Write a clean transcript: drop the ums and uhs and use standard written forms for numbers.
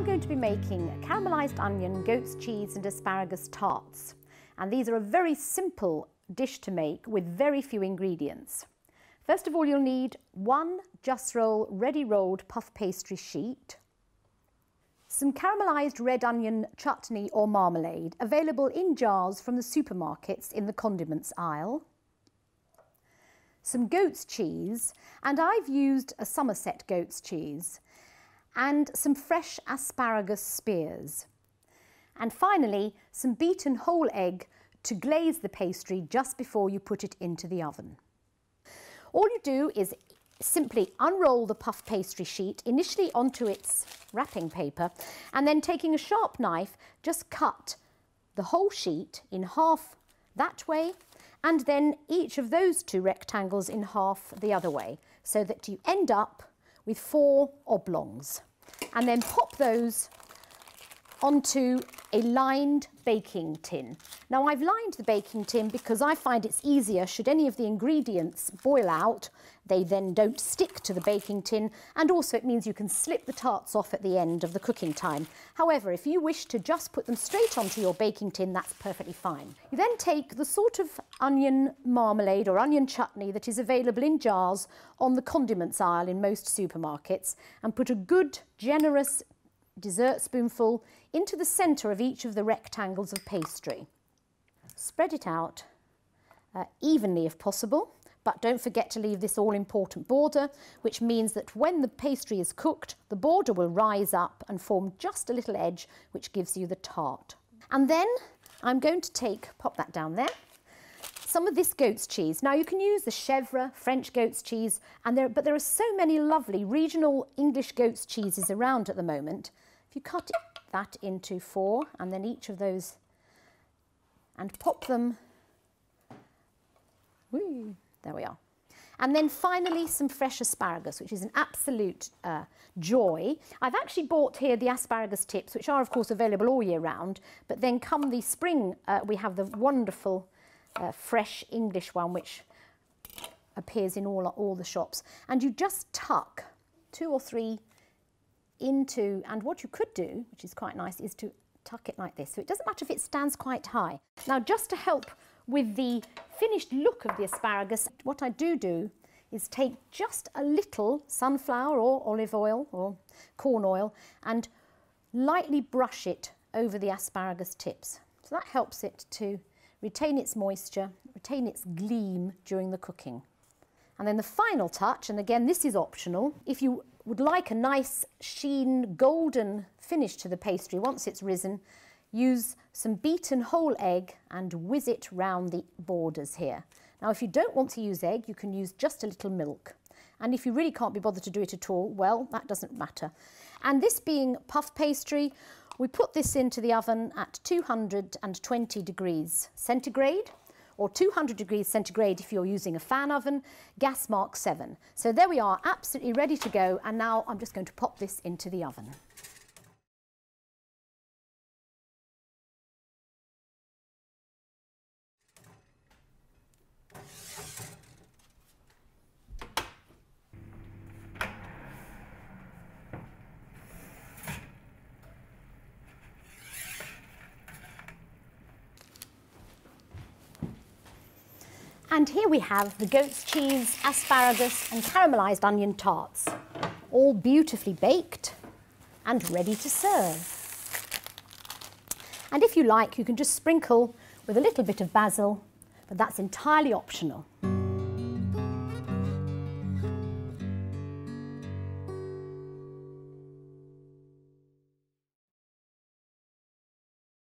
I'm going to be making caramelised onion, goat's cheese and asparagus tarts. And these are a very simple dish to make with very few ingredients. First of all, you'll need 1 Jus Rol ready rolled puff pastry sheet, some caramelised red onion chutney or marmalade available in jars from the supermarkets in the condiments aisle, some goat's cheese, and I've used a Somerset goat's cheese, and some fresh asparagus spears. And finally, some beaten whole egg to glaze the pastry just before you put it into the oven. All you do is simply unroll the puff pastry sheet initially onto its wrapping paper, and then taking a sharp knife, just cut the whole sheet in half that way, and then each of those 2 rectangles in half the other way, so that you end up with 4 oblongs, and then pop those onto a lined baking tin. Now, I've lined the baking tin because I find it's easier should any of the ingredients boil out. They then don't stick to the baking tin, and also it means you can slip the tarts off at the end of the cooking time. However, if you wish to just put them straight onto your baking tin, that's perfectly fine. You then take the sort of onion marmalade or onion chutney that is available in jars on the condiments aisle in most supermarkets, and put a good, generous dessert spoonful into the centre of each of the rectangles of pastry. Spread it out evenly if possible, but don't forget to leave this all-important border, which means that when the pastry is cooked, the border will rise up and form just a little edge, which gives you the tart. And then I'm going to pop that down there, some of this goat's cheese. Now, you can use the chèvre, French goat's cheese, but there are so many lovely regional English goat's cheeses around at the moment. If you cut that into 4, and then each of those, and pop them, whee, there we are. And then finally some fresh asparagus, which is an absolute joy. I've actually bought here the asparagus tips, which are of course available all year round, but then come the spring, we have the wonderful fresh English one, which appears in all the shops. And you just tuck 2 or 3 into, and what you could do, which is quite nice, is to tuck it like this. So it doesn't matter if it stands quite high. Now, just to help with the finished look of the asparagus, what I do is take just a little sunflower or olive oil or corn oil and lightly brush it over the asparagus tips. So that helps it to retain its moisture, retain its gleam during the cooking. And then the final touch, and again this is optional, if you would like a nice sheen golden finish to the pastry once it's risen, use some beaten whole egg and whiz it round the borders here. Now, if you don't want to use egg, you can use just a little milk. And if you really can't be bothered to do it at all, well, that doesn't matter. And this being puff pastry, we put this into the oven at 220 degrees centigrade, or 200 degrees centigrade if you're using a fan oven, gas mark 7. So there we are, absolutely ready to go, and now I'm just going to pop this into the oven. And here we have the goat's cheese, asparagus and caramelised onion tarts, all beautifully baked and ready to serve. And if you like, you can just sprinkle with a little bit of basil, but that's entirely optional.